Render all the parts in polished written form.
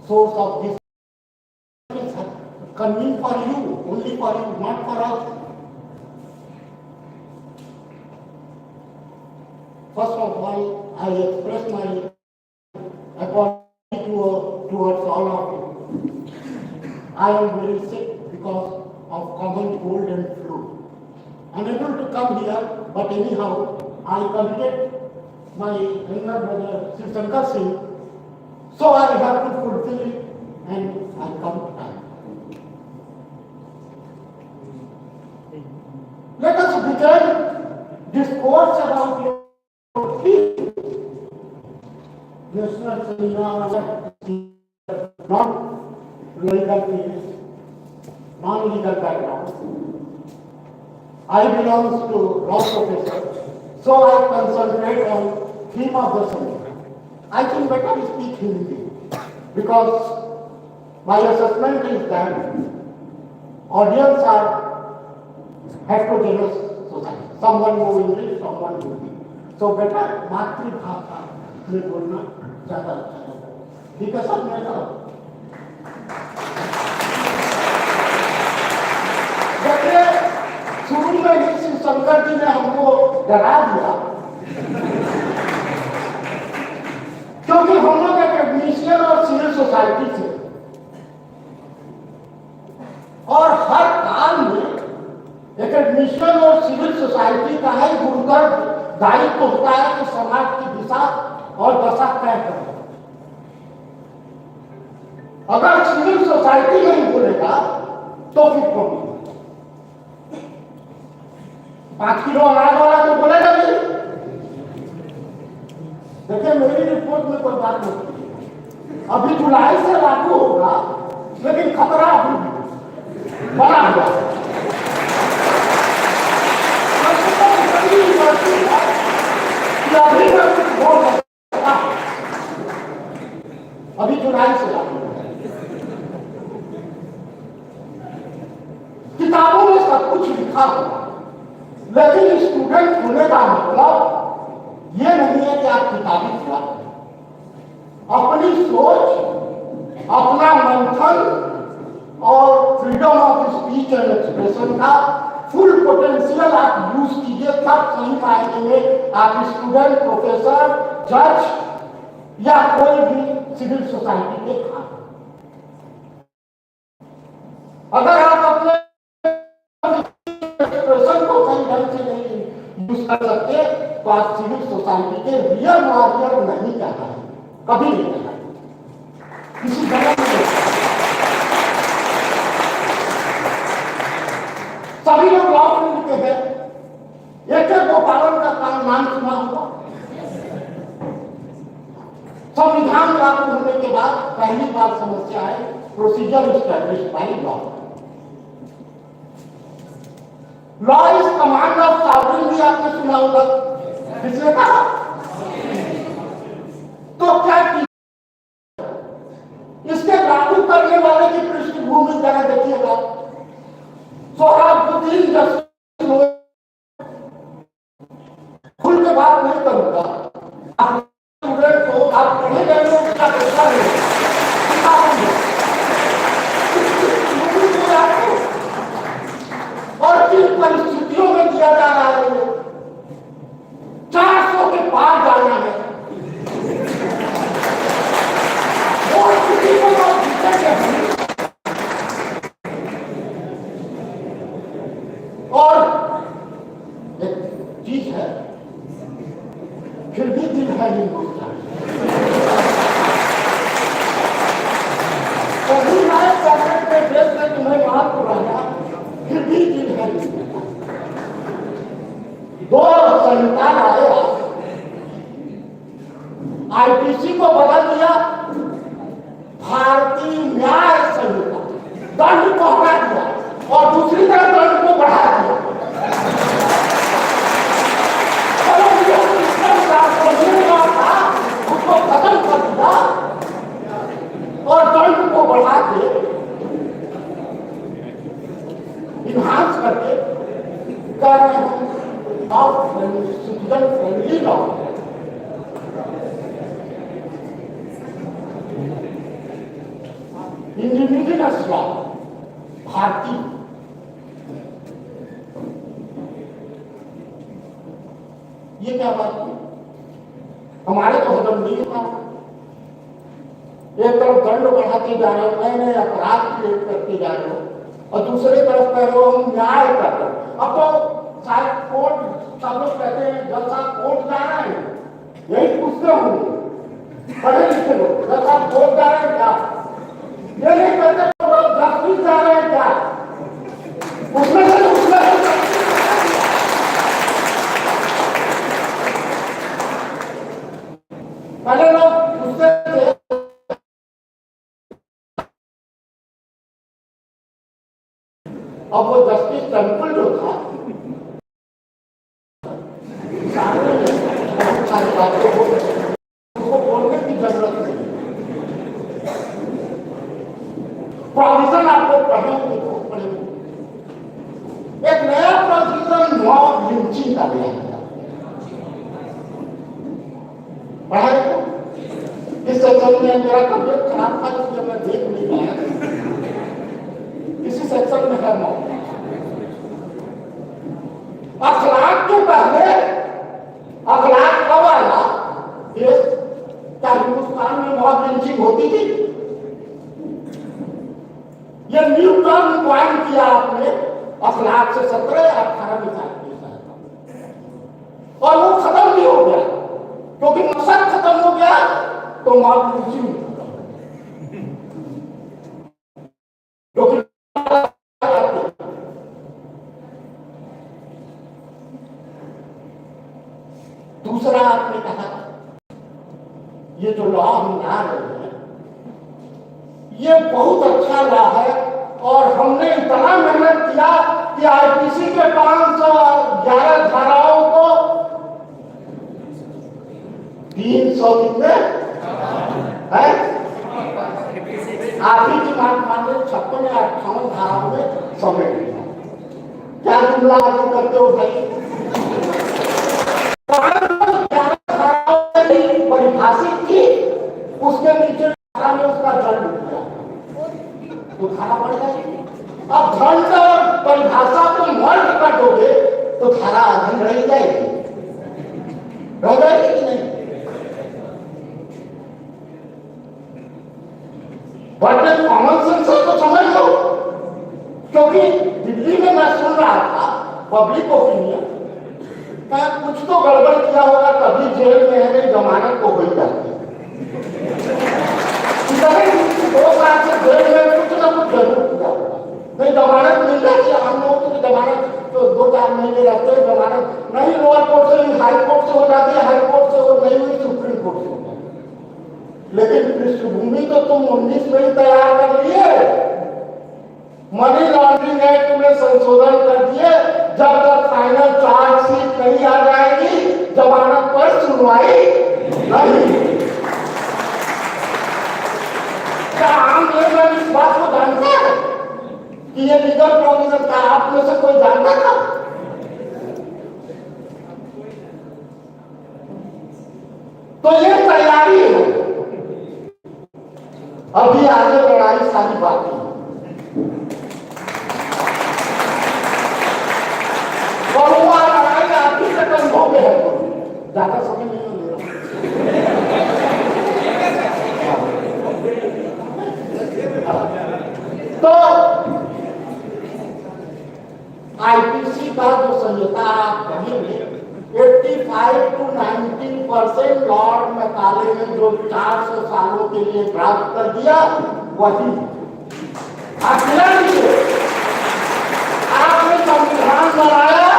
source of this is convenient for you, only for you, not for us. First of all, I express my apology towards all of you. I am very sick because of common cold and flu. Unable to come here, but anyhow, I committed my younger brother, Sri Shankar Singh, so I have to fulfill it and I come to time. Let us begin discourse about your field. National seminar, non-legal fields, non-legal background. I belong to law professor, so I concentrate on theme of the seminar. I think better speak Hindi because my assessment is that audience are heterogeneous society. Someone know English, someone know Hindi. So better मातृभाषा में बोलना ज़्यादा अच्छा है. ठीक है सब मेरा. देखिए शुरू में ही श्री शंकर जी ने हमको डरा दिया क्योंकि हम लोग एक एडमिशन और सिविल सोसाइटी थे और हर काल में एक एडमिशन और सिविल सोसाइटी का ही गुरुतर दायित्व होता है कि समाज की दिशा और दशा तय करें. अगर सिविल सोसाइटी नहीं बोलेगा तो फिर प्रॉब्लम. 5 किलो अनाज वाला तो बोलेगा नहीं. देखिए मेरी रिपोर्ट में कोई बात नहीं. अभी जुलाई से लागू होगा लेकिन खतरा अभी बना हुआ. अभी जुलाई से लागू होगा. किताबों में सब कुछ लिखा हुआ लेकिन स्टूडेंट होने का मतलब ये नहीं है कि आप किताबी खिलाफ हैं. अपनी सोच, अपना मंथन और freedom of speech and expression का फुल पोटेंशियल आप यूज कीजिए, तब सही मायने में आप स्टूडेंट, प्रोफेसर, जज या कोई भी सिविल सोसाइटी के खाते. अगर आप अपने एक्सप्रेशन को सही ढंग से नहीं यूज कर सकते तो आप सिविल सोसाइटी के रियल वॉरियर नहीं कहना है, कभी नहीं कहना किसी जगह में. सभी लोग लॉ फील्ड के हैं. एक गोपालन का नाम सुना होगा. संविधान लागू होने के बाद पहली बार समस्या है procedure established by law. Law is command of sovereign भी आपने सुना होगा. किसने कहा? तो क्या इसके लागू करने वाले की पृष्ठभूमि जरा देखिएगा. सोहराबुद्दीन जस्टिस खुल के बात नहीं करूंगा. आप स्टूडेंट हो, आप पढ़े गए लोग क्या देखा है और किन परिस्थितियों में दिया जा रहा है. 400 के पार जाना है और किसी को आप जीतेंगे. और एक चीज है फिर भी दिल है हिंदुस्तान. कभी नए कैबिनेट में देश में तुम्हें बात हो रहा फिर भी दिल है हिंदुस्तान. 2 संहिता आए, आईपीसी को बदल दिया, भारतीय न्याय संहिता दंड को हटा दिया और दूसरी तरफ दंड को बढ़ा दिया. उसको खत्म कर दिया और दंड को बढ़ा के इन्हांस करके कर रहे हैं citizen friendly law. Indigenous law, भारतीय, ये क्या बात है? हमारे तो हजम नहीं होता। एक तरफ दंड बढ़ाते जा रहे हो, नए नए अपराध क्रिएट करते जा रहे हो, और दूसरी तरफ कह रहे हो हम न्याय कर रहे हो। अब तो शायद कोर्ट, सब लोग कहते हैं जब साहब कोर्ट जा रहे हैं, यही पूछते होंगे पढ़े लिखे लोग, जब साहब कोर्ट जा रहे हैं क्या? ये नहीं कहते जस्टिस जा रहे हैं क्या? उसमें से पहले लोग पूछते थे, अब वो जस्टिस टेम्पल जो था, सारी बातों को उसको बोलने की जरूरत नहीं। प्रोविजन आप लोग पढ़ेंगे तो पढ़ेंगे। एक नया प्रोविजन मॉब लिंचिंग का दिया गया, पढ़ा है? इस सेक्शन में मेरा तबियत खराब था इसलिए मैं देख नहीं पाया, इसी सेक्शन में है मॉब। अखलाक के पहले, अखलाक कब आया? क्या हिंदुस्तान में मॉब लिंचिंग होती थी? ये न्यू टर्म पॉइंट किया आपने अखलाक से 17 या 18 में और वो खत्म भी हो गया, क्योंकि मकसद खत्म हो गया तो मॉब लिंचिंग क्योंकि दूसरा आपने कहा ये जो लॉ हम ला रहे हैं ये बहुत अच्छा लॉ है, और हमने इतना मेहनत किया कि आईपीसी के 511 धाराओं को 300 कितने है आप ही की बात मान लो 56 या 58 धाराओं में समेट लिया। क्या जुमला आगे करते हो भाई? परिभाषित की, उसके नीचे धारा में उसका दंड दिया तो धारा बढ़ जाएगी। अब दंड और परिभाषा को मर्ज कर दोगे तो धारा अधीन रह जाएगी, रह जाएगी कि नहीं? बट कॉमन सेंस से तो समझ लो, क्योंकि दिल्ली में मैं सुन रहा था पब्लिक ओपिनियन, कुछ तो गड़बड़ किया होगा तभी जेल में है, नहीं जमानत को हो ही जाती है। 2 साल से जेल में कुछ ना कुछ जरूर किया होगा, नहीं जमानत मिल जाती है। हम लोग तो जमानत तो 2-4 महीने रहते हैं, जमानत नहीं लोअर कोर्ट से, हाई कोर्ट से हो जाती है, हाई कोर्ट से वो नहीं हुई सुप्रीम कोर्ट से हो जाती है। लेकिन पृष्ठभूमि तो तुम 19 में ही तैयार कर लिए, मनी लॉन्ड्रिंग एक्ट में संशोधन कर दिए। जब तक फाइनल चार्जशीट नहीं आ जाएगी जमानत पर सुनवाई नहीं। क्या आम लोग इस बात को जानते हैं कि ये लीगल प्रोविजन था? आप में से कोई जानता था? तो ये तैयारी है, अभी आगे लड़ाई सारी बाकी है। और वो लड़ाई आपकी से कम हो गए है, ज्यादा समय नहीं ले रहा। तो आईपीसी का जो संहिता आप पढ़ेंगे 85 to 90% लॉर्ड मैकाले ने जो 400 सालों के लिए ड्राफ्ट कर दिया वही आपने संविधान बनाया।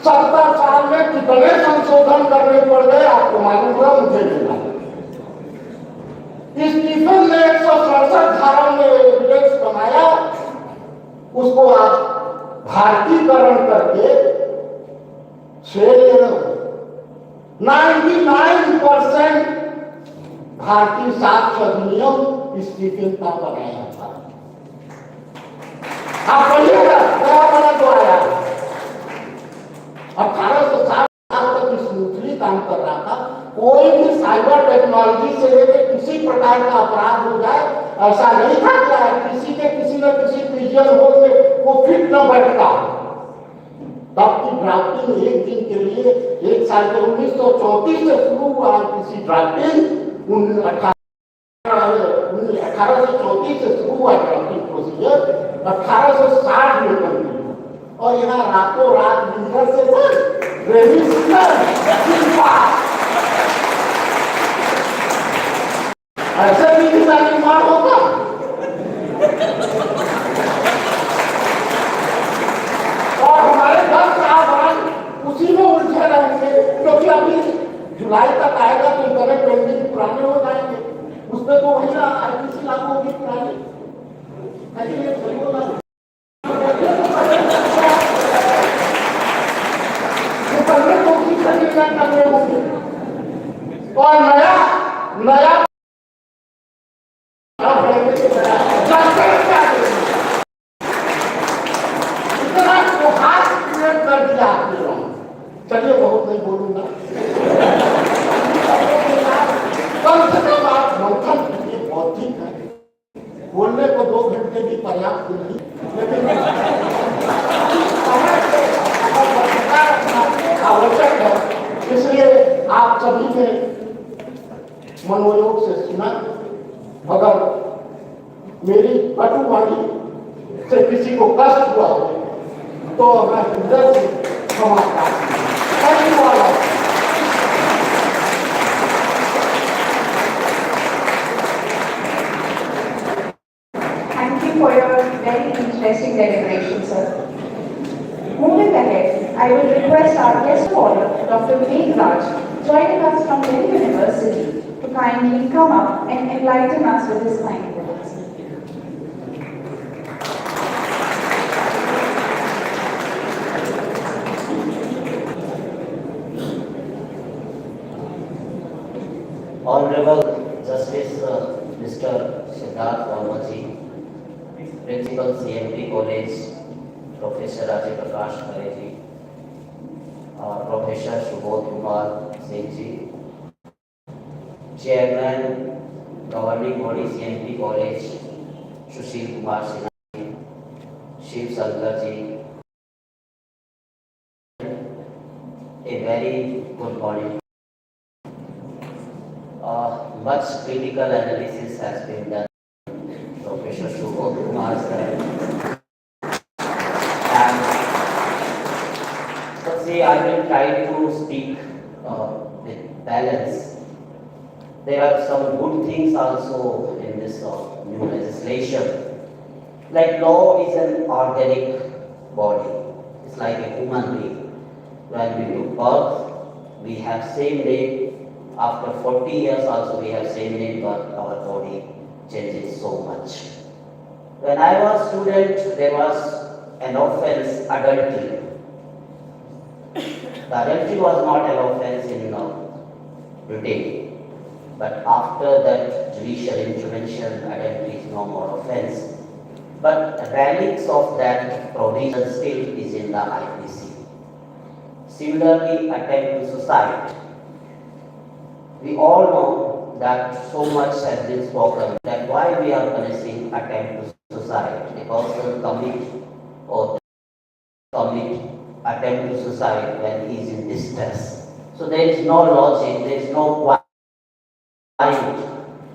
70 साल में कितने संशोधन करने पड़ गए आपको मालूम है? मुझे नहीं। स्टीफन ने 167 धारा में एविडेंस बनाया, उसको आप भारतीयकरण करके 99% भारतीय साक्ष्य अधिनियम स्टीफन का बनाया था। आप पढ़िएगा क्या बना तो आया। 1860 तक स्मूथली काम कर रहा था। कोई भी साइबर टेक्नोलॉजी से लेकर किसी प्रकार का अपराध हो जाए, ऐसा नहीं था कि किसी के किसी न किसी पिजियन होल में वो फिट न बैठता। तब की ड्राफ्टिंग एक दिन के लिए 1 साल के 1934 से शुरू हुआ आईपीसी ड्राफ्टिंग, 1834 से शुरू हुआ ड्राफ्टिंग प्रोसीजर 1860 में कंप्लीट। और यहाँ रातों रात विंटर से ऐसे भी का निर्माण होगा। और हमारे 10 साल उसी में उलझे रहेंगे, क्योंकि अभी जुलाई तक आएगा तो इंटरनेट बैंकिंग पुराने हो जाएंगे, उसमें तो वही ना आईपीसी लागू होगी पुरानी। और नया नया इतना हाथ क्रिएट कर दिया आपने लोग। चलिए बहुत नहीं बोलूंगा, कम से कम आप मंथन कीजिए, बहुत ठीक है। बोलने को 2 घंटे भी पर्याप्त नहीं, लेकिन आवश्यक है, इसलिए आप सभी ने मनोयोग से सुना। अगर मेरी कटुवाणी से किसी को कष्ट हुआ हो तो मैं हृदय से क्षमा चाहता हूं। Thank you for your very interesting deliberation, sir. Moving ahead, I will request our guest of honor, Dr. Prayagraj, joining us from Delhi University, to kindly come up and enlighten us with his kind words. Honorable Justice Mr. Siddharth Varmaji, Principal C.M.P. College, Professor Ajay Prakash Khareji, Professor Subodh Kumar Singh ji, Chairman, Governing Body C.M.P. College, Sushil Kumar Sinha ji, Shiv Sankar ji, a very good morning. Much critical analysis has been done. Professor Subodh Kumar sir. And so see, I will try to speak with balance. There are some good things also in this new legislation. Like law is an organic body. It's like a human being. When we give birth, we have same name. After 40 years also we have same name, but our body changes so much. When I was student, there was an offense, adultery. The adultery was not an offense in Britain, but after that judicial intervention, adultery is no more offense. But relics of that provision still is in the IPC. Similarly, attempt to suicide. We all know that so much has been spoken that why we are punishing attempt to suicide. A person commit attempt to suicide when he is in distress. So there is no logic, there is no point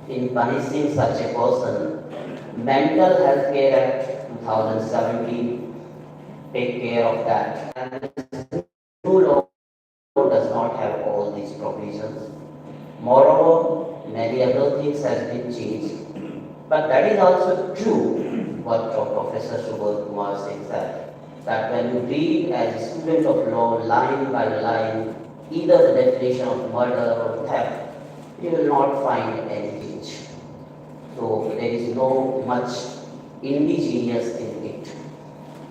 in punishing such a person. Mental Health Care Act 2017 take care of that. And this new law does not have all these provisions. Moreover, many other things has been changed. But that is also true what Professor Subodh Kumar Singh said, that when you read as a student of law line by line, either the definition of murder or theft, you will not find any change. So there is no much indigenous in it.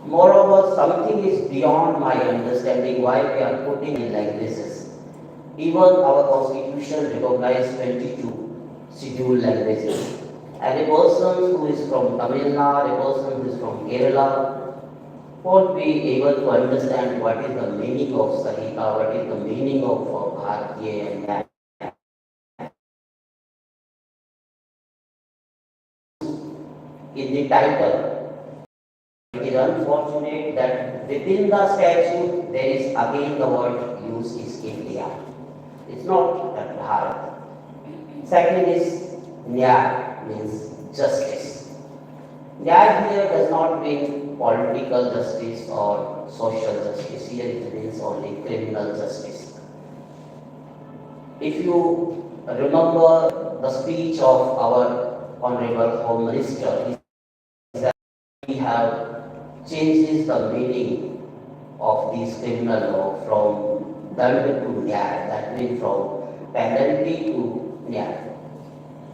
Moreover, something is beyond my understanding why we are putting it like this. Even our constitution recognizes 22 scheduled languages. And a person who is from Tamil Nadu, a person who is from Kerala, won't be able to understand what is the meaning of Sanhita, what is the meaning of Bhartiya Nyaya in the title. It is unfortunate that within the statute there is again the word used is India. It's not that Bharat. Second is Nyaya means justice. Nyaya here does not mean political justice or social justice. Here it means only criminal justice. If you remember the speech of our Honorable Home Minister, he said we have changes the meaning of this criminal law from dand to nyaya, that means from penalty to nyaya.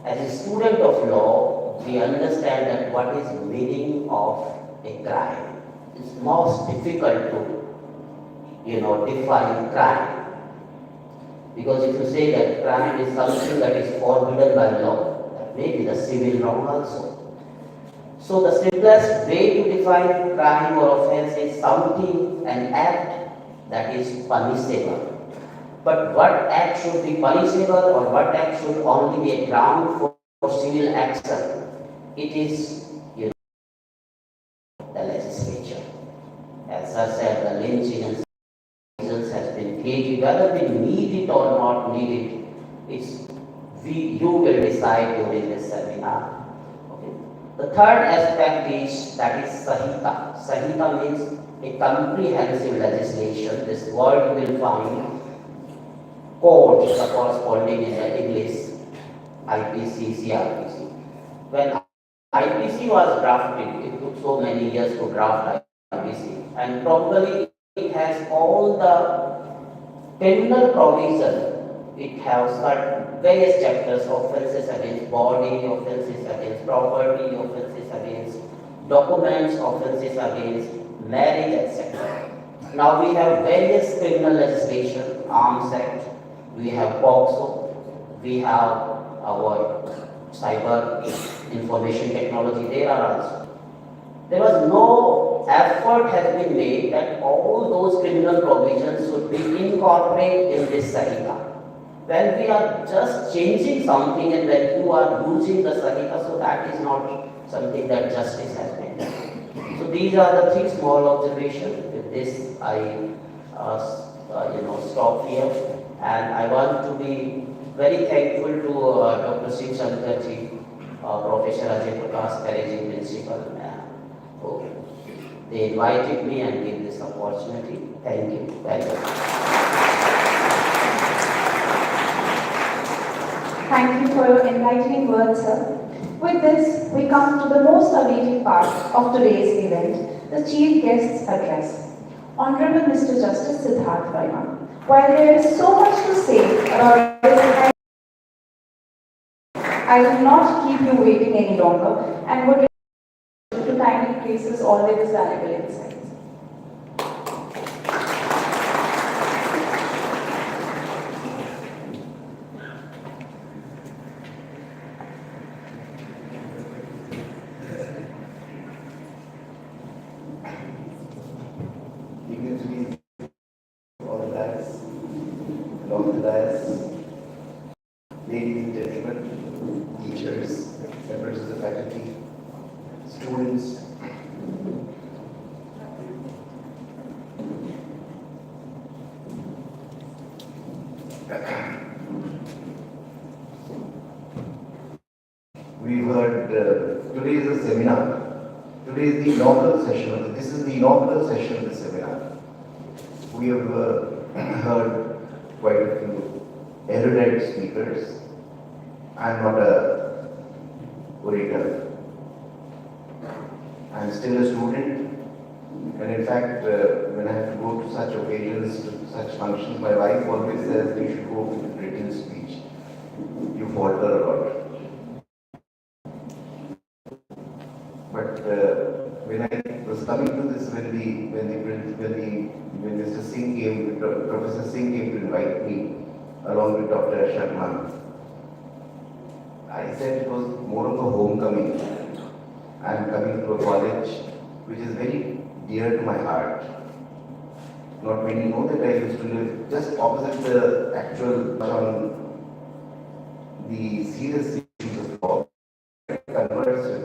As a student of law, we understand that what is meaning of a crime. It's most difficult to define crime. Because if you say that crime is something that is forbidden by law, that may be the civil wrong also. So the simplest way to define crime or offense is something, an act that is punishable. But what act should be punishable or what act should only be a ground for civil action? It is, the legislature. As I said, the lynching and has been created, whether we need it or not need it, you will decide during this seminar. Okay. The third aspect is that is Sanhita. Sanhita means a comprehensive legislation. This word you will find code, the corresponding in the English, IPC, CRPC. When IPC was drafted, it took so many years to draft IPC, and probably it has all the criminal provision. It has got various chapters: offences against body, offences against property, offences against documents, offences against marriage, etc. Now we have various criminal legislation, Arms Act, we have POXO, we have our cyber information technology. There are also. There was no effort has been made that all those criminal provisions should be incorporated in this Sanhita. When we are just changing something and when you are using the Sanhita, so that is not something that justice has been done. So these are the three small observations. With this, I stop here, and I want to be very thankful to Dr. C.M.P.Degree, Professor Ajay Prakash, Managing Principal. They invited me and gave this opportunity. Thank you very much. Thank you for your enlightening words, sir. With this, we come to the most awaited part of today's event, the Chief Guest's Address. Honorable Mr. Justice Siddharth Verma, while there is so much to say about this, I will not keep you waiting any longer and would to kindly place his always valuable insights. Dignitaries, all the dais, along the dais, ladies and gentlemen, teachers, members of the faculty, students, we've heard today is a seminar. Today is the inaugural session. This is the inaugural session of the seminar. We have heard quite a few erudite speakers. I am not a orator. I am still a student, and in fact, when I have to go to such occasions, to such functions, my wife always says you should go with written speech. You falter a lot. But when I was coming to this, when Mr. Singh came, Professor Singh came to invite me, along with Dr. Sharma, I said it was more of a homecoming. I am coming to a college which is very dear to my heart. Not many know that I used to live just opposite the actual on the serious issues of law, converse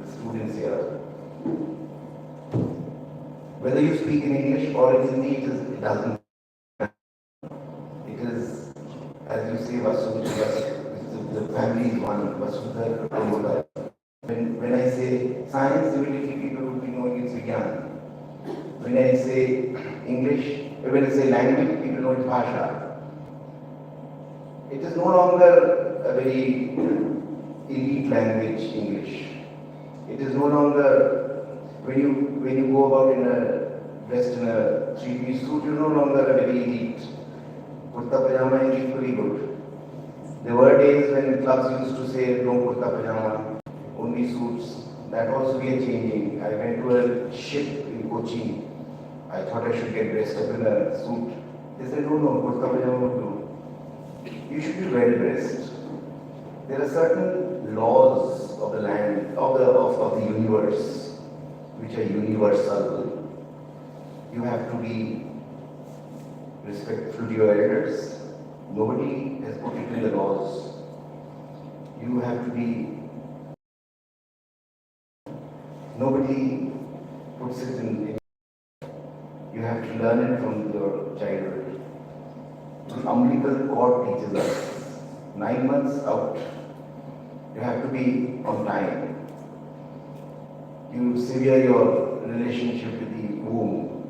with the students here. Whether you speak in English or in Hindi, it doesn't. It is, as you say, the family is one. Vasudha Kutumbaka. When I say science, immediately people will be knowing it's Vigyan. When I say English, when I say language, people know it's Bhasha. It is no longer a very elite language, English. It is no longer, when you go about dressed in a three-piece suit, you're no longer a very elite. Kurta pajama is equally good. There were days when clubs used to say no kurta pajama, only suits. That also we are changing. I went to a ship in Kochi. I thought I should get dressed up in a suit. They said, no, kurta pajama will do. You should be well dressed. There are certain laws of the land, of the universe, which are universal. You have to be respectful to your elders. Nobody has put it in the laws. You have to be. Nobody puts it in. You have to learn it from your childhood. The umbilical cord teaches us. 9 months out, you have to be on time. You sever your relationship with the womb.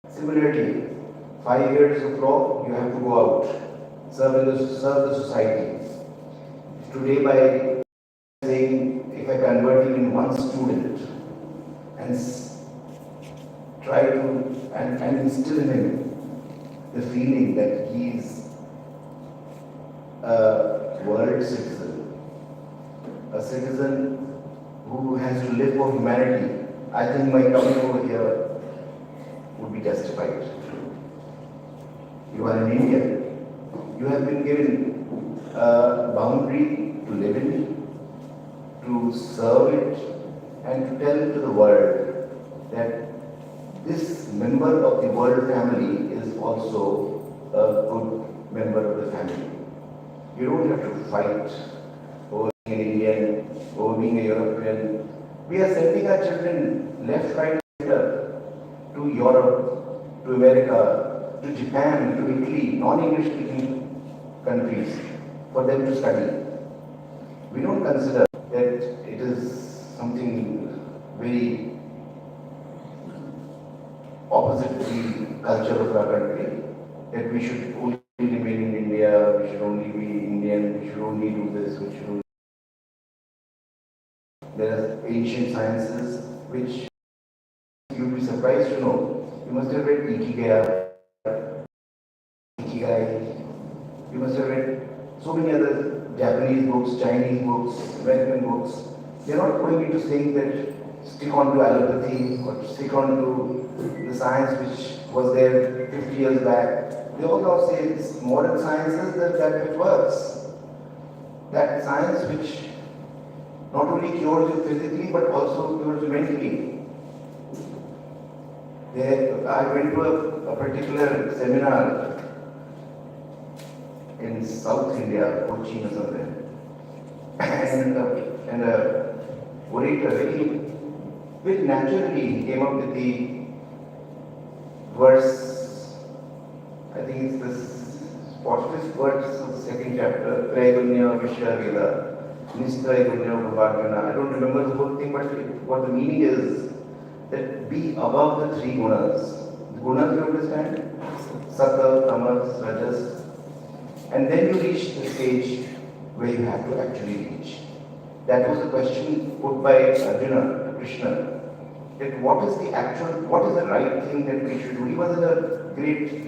Similarly, 5 years of law, you have to go out, serve the society. Today, by saying, if I convert even one student and try to and instill in him the feeling that he is a world citizen, a citizen who has to live for humanity, I think my coming over here would be justified. You are an Indian. You have been given a boundary to live in, to serve it, and to tell to the world that this member of the world family is also a good member of the family. You don't have to fight over being an Indian, over being a European. We are sending our children left, right, center to Europe, to America, to Japan, to Italy, non-English speaking countries for them to study. We don't consider that it is something very opposite the culture of our country, that we should only remain in India, we should only be Indian, we should only do this, we should only. There are ancient sciences which you'll be surprised to know. You must have read Ikigai, you must have read so many other Japanese books, Chinese books, American books. They're not going into saying that stick on to allopathy or stick on to the science which was there 50 years back. They all now say it's modern sciences that it works. That science which not only cures you physically but also cures you mentally. I went to a particular seminar in South India, Kochi or somewhere, and a orator very naturally came up with the verse, I think it's the 45th verse of the second chapter, Prayagraj, I don't remember the whole thing, but what the meaning is that be above the three gunas. The gunas, you understand? Sattva, tamas, rajas. And then you reach the stage where you have to actually reach. That was the question put by Arjuna, Krishna. That what is the right thing that we should do? He was a great, he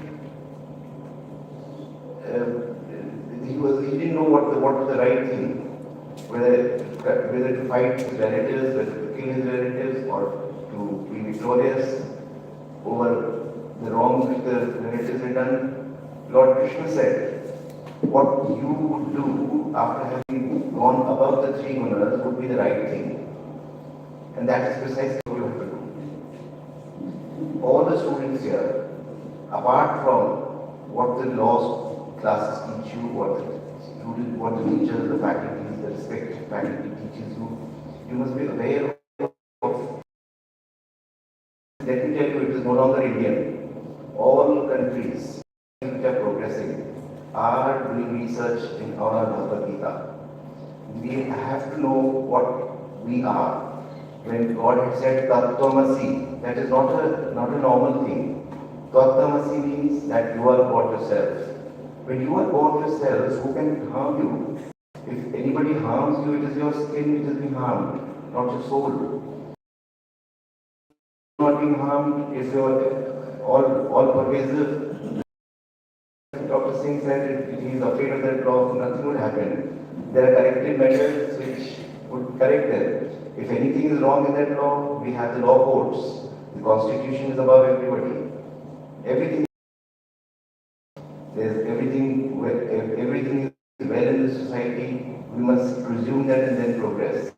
didn't know what was the right thing. Whether to fight his relatives, whether to kill his relatives, or to be victorious over the wrongs which the relatives had done. Lord Krishna said, what you would do after having gone above the three gunas would be the right thing. And that is precisely what you have to do. All the students here, apart from what the law classes teach you, what the teachers, the faculties, the respective faculty teaches you, You must be aware of, let me tell you, it is no longer Indian. All countries which are progressing are doing research in our Bhagavad Gita. We have to know what we are. When God had said Tattvamasi, that is not a normal thing. Tattvamasi means that you are God yourself. When you are God yourself, who can harm you? If anybody harms you, it is your skin which is being harmed, not your soul. Not being harmed if you are all pervasive. Dr. Singh said if he is afraid of that law, nothing would happen. There are corrective measures which would correct them. If anything is wrong in that law, we have the law courts. The constitution is above everybody. Everything everything is well in the society. We must presume that and then progress.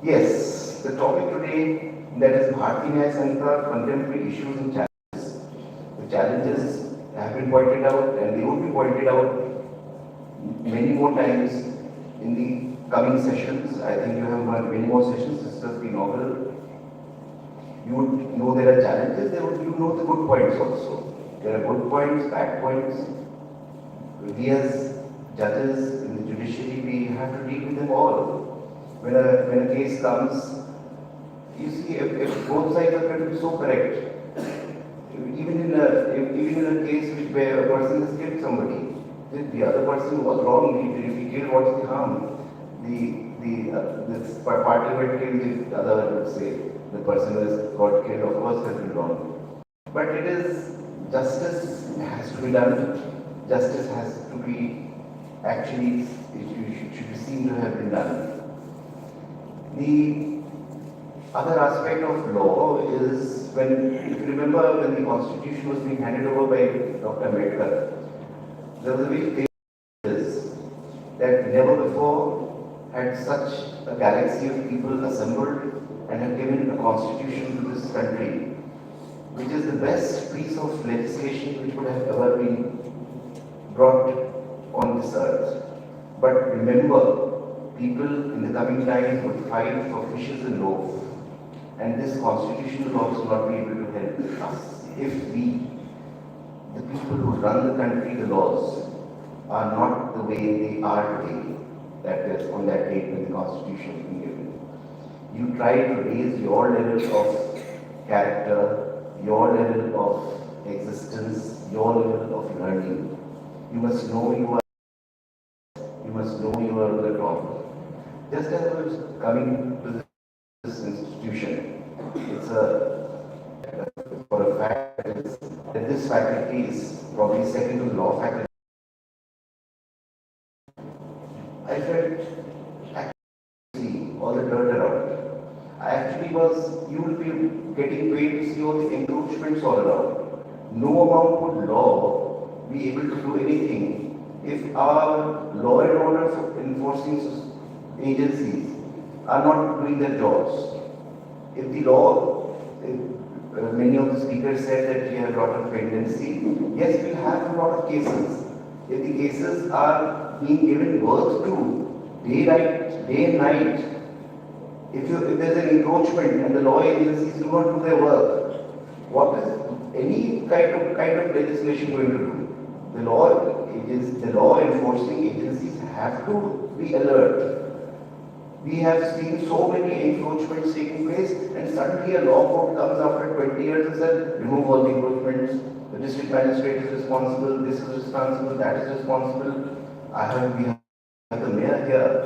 Yes, the topic today, that is Bhartiya Nyaya Sanhita, contemporary issues and challenges. The challenges have been pointed out and they will be pointed out many more times in the coming sessions. I think you have many more sessions. This is the inaugural. You would know there are challenges, you know the good points also. There are good points, bad points. We as judges in the judiciary, we have to deal with them all. When a case comes, you see, if both sides are going to be so correct, even in a case where a person has killed somebody, the other person was wrong. If he killed, what's the harm? This party who had killed the other, let's say, the person who has got killed, of course, has been wrong. But it is justice has to be done. Justice has to be actually it should be seen to have been done. The other aspect of law is when, if you remember, when the constitution was being handed over by Dr. Ambedkar, there was a very famous that never before had such a galaxy of people assembled and had given a constitution to this country, which is the best piece of legislation which would have ever been brought on this earth. But remember, people in the coming time would fight for fishes and loaves. And this constitutional law will not be able to help us if we, the people who run the country, the laws, are not the way they are today, that is on that date when the constitution was being given. You try to raise your level of character, your level of existence, your level of learning. You must know you are the top. Just as I was coming to this institution, it's for a fact that this faculty is probably second to the law faculty. I felt actually all the dirt around. I actually was, you will be getting paid to see all the encroachments all around. No amount would law be able to do anything if our law and order enforcing agencies are not doing their jobs. If the law, many of the speakers said that we have a lot of pendency. Yes, we have a lot of cases. If the cases are being given work to day and night, if there's an encroachment and the law agencies do not do their work, what is any kind of legislation going to do? The law enforcing agencies have to be alert. We have seen so many encroachments taking place, and suddenly a law court comes after 20 years and says, remove all the encroachments, the district magistrate is responsible, this is responsible, that is responsible. We have the mayor here,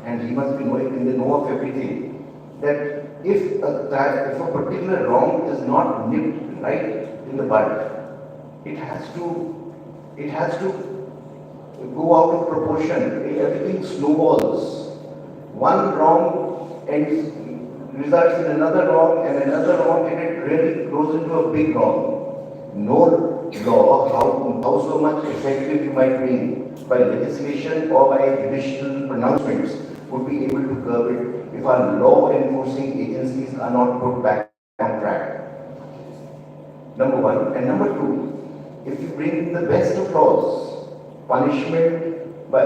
and he must be in the know of everything. That if a particular wrong is not nipped right in the bud, it has to go out of proportion. Everything snowballs. One wrong results in another wrong, and it really grows into a big wrong. No law, how so much effective you might be by legislation or by judicial pronouncements, would be able to curb it if our law enforcing agencies are not put back on track. Number one. And number two, if you bring the best of laws, punishment by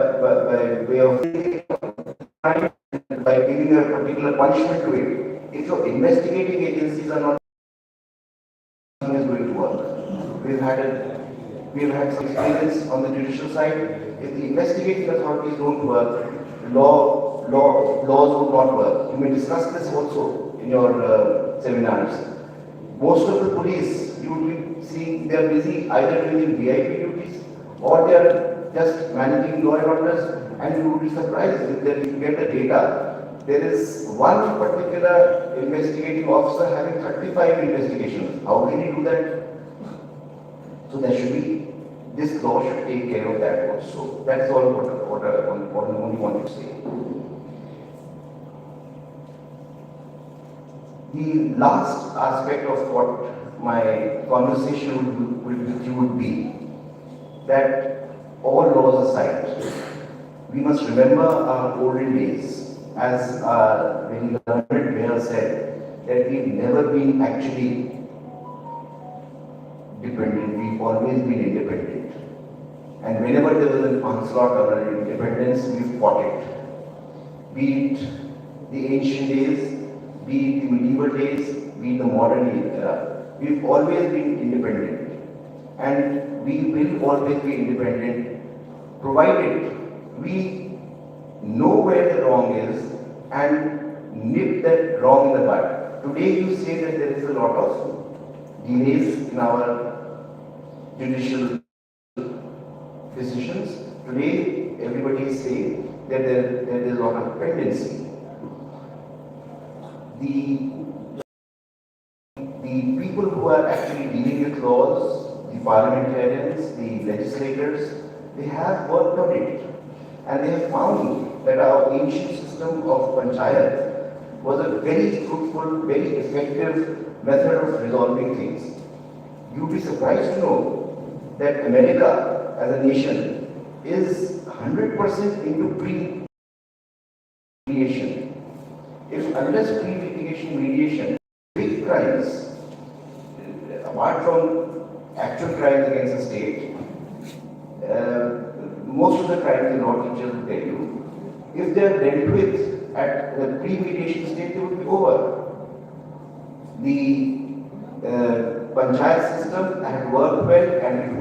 way of crime, by giving a particular punishment to it, if your investigating agencies are not, nothing is going to work. We've had some experience on the judicial side. If the investigating authorities don't work, laws would not work. You may discuss this also in your seminars. Most of the police, you will be seeing they are busy either doing VIP duties or they are just managing law and orders, and you will be surprised if you get the data. There is one particular investigating officer having 35 investigations. How can he do that? So there should be, this law should take care of that also. That's all what I only want to say. The last aspect of what my conversation with you would be, that all laws aside, we must remember our olden days, as our very learned mayor said, that we've never been actually dependent, we've always been independent. And whenever there was an onslaught on our independence, we fought it. Be it the ancient days, be it the medieval days, be it the modern era, we've always been independent. And we will always be independent, provided we know where the wrong is and nip that wrong in the bud. Today you say that there is a lot of delays in our judicial decisions. Today everybody is saying that there is a lot of pendency. The people who are actually dealing with laws, the parliamentarians, the legislators, they have worked on it, and they have found that our ancient system of panchayat was a very fruitful, very effective method of resolving things. You'd be surprised to know that America as a nation is 100% into pre-mediation. Unless pre-litigation mediation, big crimes, apart from actual crimes against the state, most of the crimes the law teachers will tell you, if they are dealt with at the pre-mediation stage, they would be over. The panchayat system had worked well, and it would